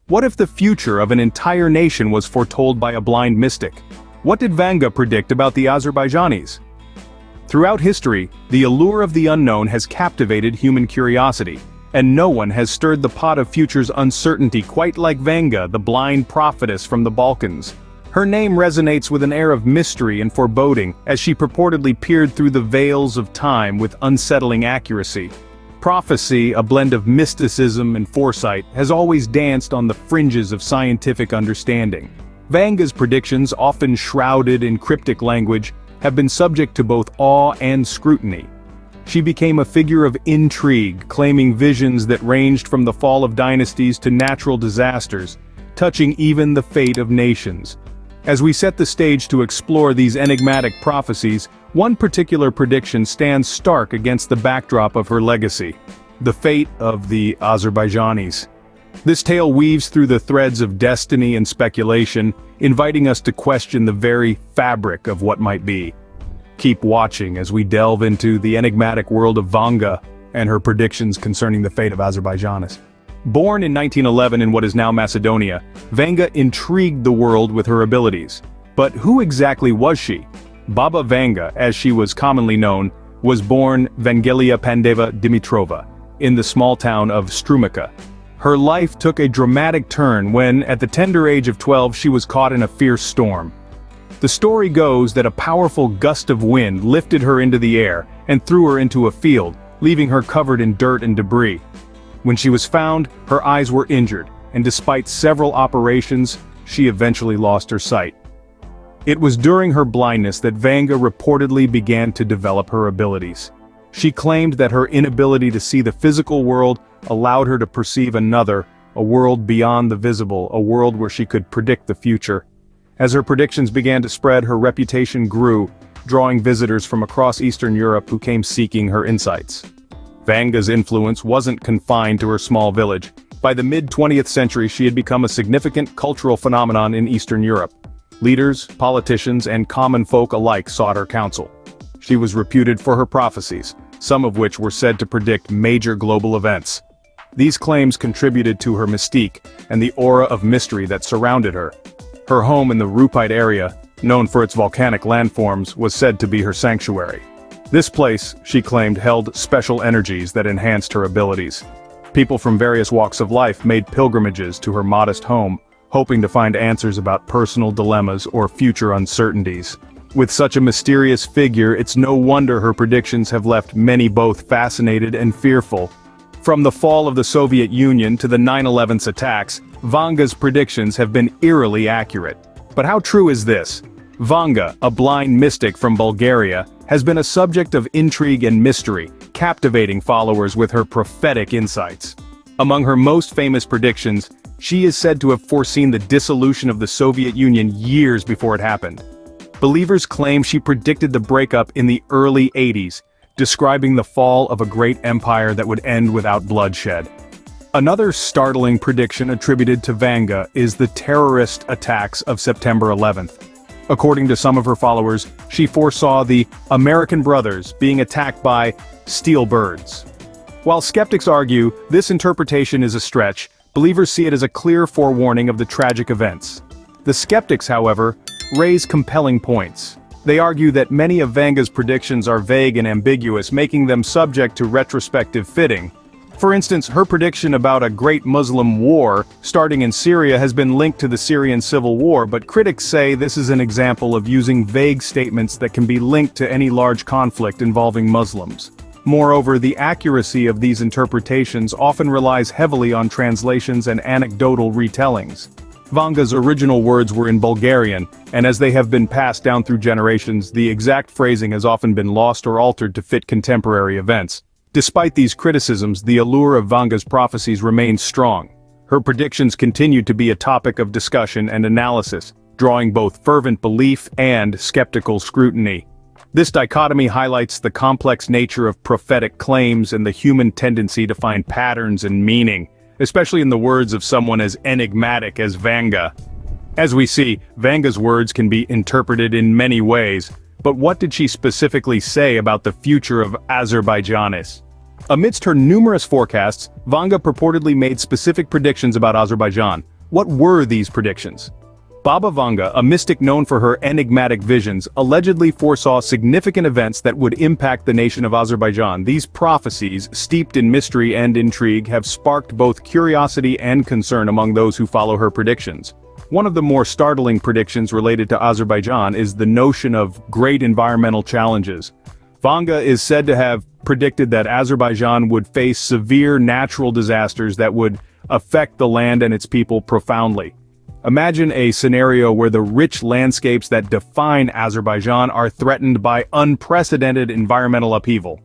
What if the future of an entire nation was foretold by a blind mystic? What did Vanga predict about the Azerbaijanis? Throughout history, the allure of the unknown has captivated human curiosity, and no one has stirred the pot of future's uncertainty quite like Vanga, the blind prophetess from the Balkans. Her name resonates with an air of mystery and foreboding, as she purportedly peered through the veils of time with unsettling accuracy. Prophecy, a blend of mysticism and foresight, has always danced on the fringes of scientific understanding. Vanga's predictions, often shrouded in cryptic language, have been subject to both awe and scrutiny. She became a figure of intrigue, claiming visions that ranged from the fall of dynasties to natural disasters, touching even the fate of nations. As we set the stage to explore these enigmatic prophecies, one particular prediction stands stark against the backdrop of her legacy: the fate of the Azerbaijanis. This tale weaves through the threads of destiny and speculation, inviting us to question the very fabric of what might be. Keep watching as we delve into the enigmatic world of Vanga and her predictions concerning the fate of Azerbaijanis. Born in 1911 in what is now Macedonia, Vanga intrigued the world with her abilities. But who exactly was she? Baba Vanga, as she was commonly known, was born Vangelia Pandeva Dimitrova, in the small town of Strumica. Her life took a dramatic turn when, at the tender age of 12, she was caught in a fierce storm. The story goes that a powerful gust of wind lifted her into the air and threw her into a field, leaving her covered in dirt and debris. When she was found, her eyes were injured, and despite several operations, she eventually lost her sight. It was during her blindness that Vanga reportedly began to develop her abilities. She claimed that her inability to see the physical world allowed her to perceive another, a world beyond the visible, a world where she could predict the future. As her predictions began to spread, her reputation grew, drawing visitors from across Eastern Europe who came seeking her insights. Vanga's influence wasn't confined to her small village. By the mid-20th century, she had become a significant cultural phenomenon in Eastern Europe. Leaders, politicians, and common folk alike sought her counsel. She was reputed for her prophecies, some of which were said to predict major global events. These claims contributed to her mystique and the aura of mystery that surrounded her. Her home in the Rupite area, known for its volcanic landforms, was said to be her sanctuary. This place, she claimed, held special energies that enhanced her abilities. People from various walks of life made pilgrimages to her modest home, hoping to find answers about personal dilemmas or future uncertainties. With such a mysterious figure, it's no wonder her predictions have left many both fascinated and fearful. From the fall of the Soviet Union to the 9/11 attacks, Vanga's predictions have been eerily accurate. But how true is this? Vanga, a blind mystic from Bulgaria, has been a subject of intrigue and mystery, captivating followers with her prophetic insights. Among her most famous predictions, she is said to have foreseen the dissolution of the Soviet Union years before it happened. Believers claim she predicted the breakup in the early 80s, describing the fall of a great empire that would end without bloodshed. Another startling prediction attributed to Vanga is the terrorist attacks of September 11th. According to some of her followers, she foresaw the American brothers being attacked by steel birds. While skeptics argue this interpretation is a stretch, believers see it as a clear forewarning of the tragic events. The skeptics, however, raise compelling points. They argue that many of Vanga's predictions are vague and ambiguous, making them subject to retrospective fitting. For instance, her prediction about a great Muslim war starting in Syria has been linked to the Syrian civil war, but critics say this is an example of using vague statements that can be linked to any large conflict involving Muslims. Moreover, the accuracy of these interpretations often relies heavily on translations and anecdotal retellings. Vanga's original words were in Bulgarian, and as they have been passed down through generations, the exact phrasing has often been lost or altered to fit contemporary events. Despite these criticisms, the allure of Vanga's prophecies remains strong. Her predictions continue to be a topic of discussion and analysis, drawing both fervent belief and skeptical scrutiny. This dichotomy highlights the complex nature of prophetic claims and the human tendency to find patterns and meaning, especially in the words of someone as enigmatic as Vanga. As we see, Vanga's words can be interpreted in many ways, but what did she specifically say about the future of Azerbaijanis? Amidst her numerous forecasts, Vanga purportedly made specific predictions about Azerbaijan, What were these predictions? Baba Vanga, a mystic known for her enigmatic visions, allegedly foresaw significant events that would impact the nation of Azerbaijan. These prophecies, steeped in mystery and intrigue, have sparked both curiosity and concern among those who follow her predictions. One of the more startling predictions related to Azerbaijan is the notion of great environmental challenges. Vanga is said to have predicted that Azerbaijan would face severe natural disasters that would affect the land and its people profoundly. Imagine a scenario where the rich landscapes that define Azerbaijan are threatened by unprecedented environmental upheaval.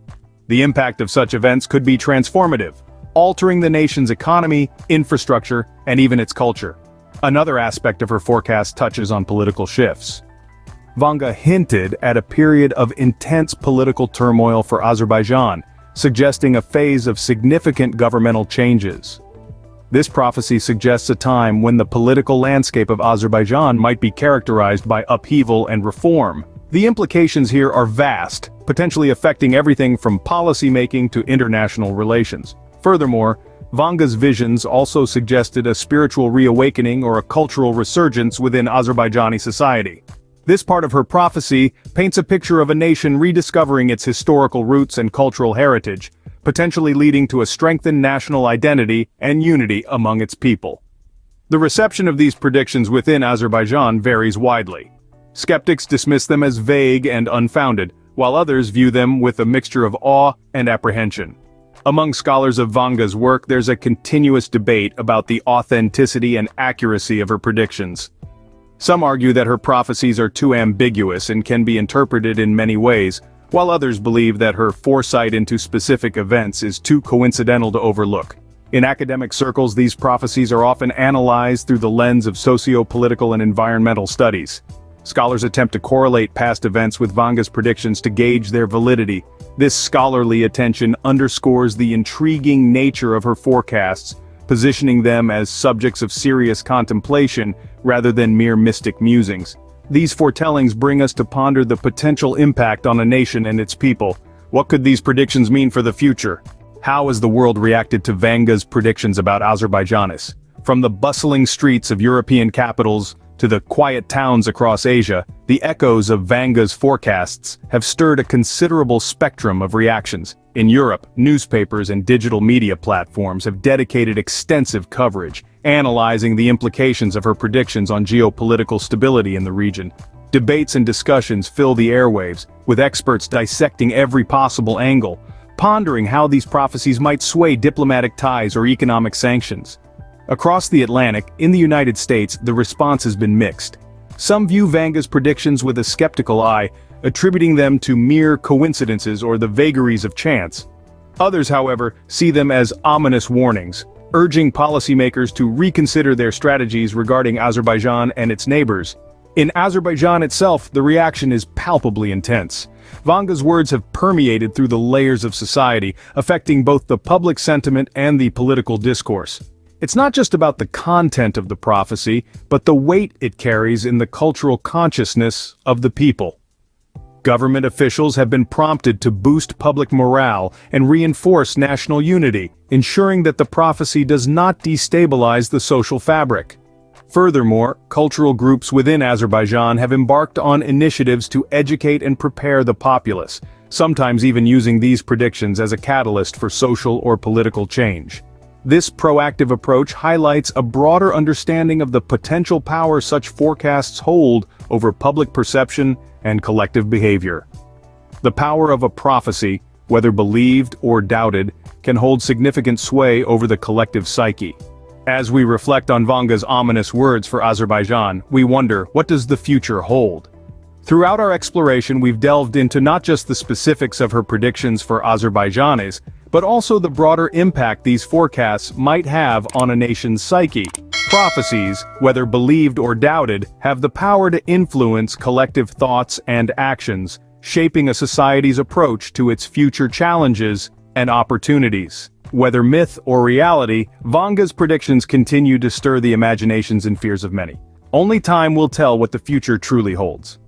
The impact of such events could be transformative, altering the nation's economy, infrastructure, and even its culture. Another aspect of her forecast touches on political shifts. Vanga hinted at a period of intense political turmoil for Azerbaijan, suggesting a phase of significant governmental changes. This prophecy suggests a time when the political landscape of Azerbaijan might be characterized by upheaval and reform. The implications here are vast, potentially affecting everything from policy-making to international relations. Furthermore, Vanga's visions also suggested a spiritual reawakening or a cultural resurgence within Azerbaijani society. This part of her prophecy paints a picture of a nation rediscovering its historical roots and cultural heritage, potentially leading to a strengthened national identity and unity among its people. The reception of these predictions within Azerbaijan varies widely. Skeptics dismiss them as vague and unfounded, while others view them with a mixture of awe and apprehension. Among scholars of Vanga's work, there's a continuous debate about the authenticity and accuracy of her predictions. Some argue that her prophecies are too ambiguous and can be interpreted in many ways, while others believe that her foresight into specific events is too coincidental to overlook. In academic circles, these prophecies are often analyzed through the lens of socio-political and environmental studies. Scholars attempt to correlate past events with Vanga's predictions to gauge their validity. This scholarly attention underscores the intriguing nature of her forecasts, positioning them as subjects of serious contemplation rather than mere mystic musings. These foretellings bring us to ponder the potential impact on a nation and its people. What could these predictions mean for the future? How has the world reacted to Vanga's predictions about Azerbaijanis? From the bustling streets of European capitals to the quiet towns across Asia, the echoes of Vanga's forecasts have stirred a considerable spectrum of reactions. In Europe, newspapers and digital media platforms have dedicated extensive coverage, analyzing the implications of her predictions on geopolitical stability in the region. Debates and discussions fill the airwaves, with experts dissecting every possible angle, pondering how these prophecies might sway diplomatic ties or economic sanctions. Across the Atlantic, in the United States, the response has been mixed. Some view Vanga's predictions with a skeptical eye, attributing them to mere coincidences or the vagaries of chance. Others, however, see them as ominous warnings, urging policymakers to reconsider their strategies regarding Azerbaijan and its neighbors. In Azerbaijan itself, the reaction is palpably intense. Vanga's words have permeated through the layers of society, affecting both the public sentiment and the political discourse. It's not just about the content of the prophecy, but the weight it carries in the cultural consciousness of the people. Government officials have been prompted to boost public morale and reinforce national unity, ensuring that the prophecy does not destabilize the social fabric. Furthermore, cultural groups within Azerbaijan have embarked on initiatives to educate and prepare the populace, sometimes even using these predictions as a catalyst for social or political change. This proactive approach highlights a broader understanding of the potential power such forecasts hold over public perception and collective behavior. The power of a prophecy, whether believed or doubted, can hold significant sway over the collective psyche. As we reflect on Vanga's ominous words for Azerbaijan, we wonder, what does the future hold? Throughout our exploration, we've delved into not just the specifics of her predictions for Azerbaijanis, but also the broader impact these forecasts might have on a nation's psyche. Prophecies, whether believed or doubted, have the power to influence collective thoughts and actions, shaping a society's approach to its future challenges and opportunities. Whether myth or reality, Vanga's predictions continue to stir the imaginations and fears of many. Only time will tell what the future truly holds.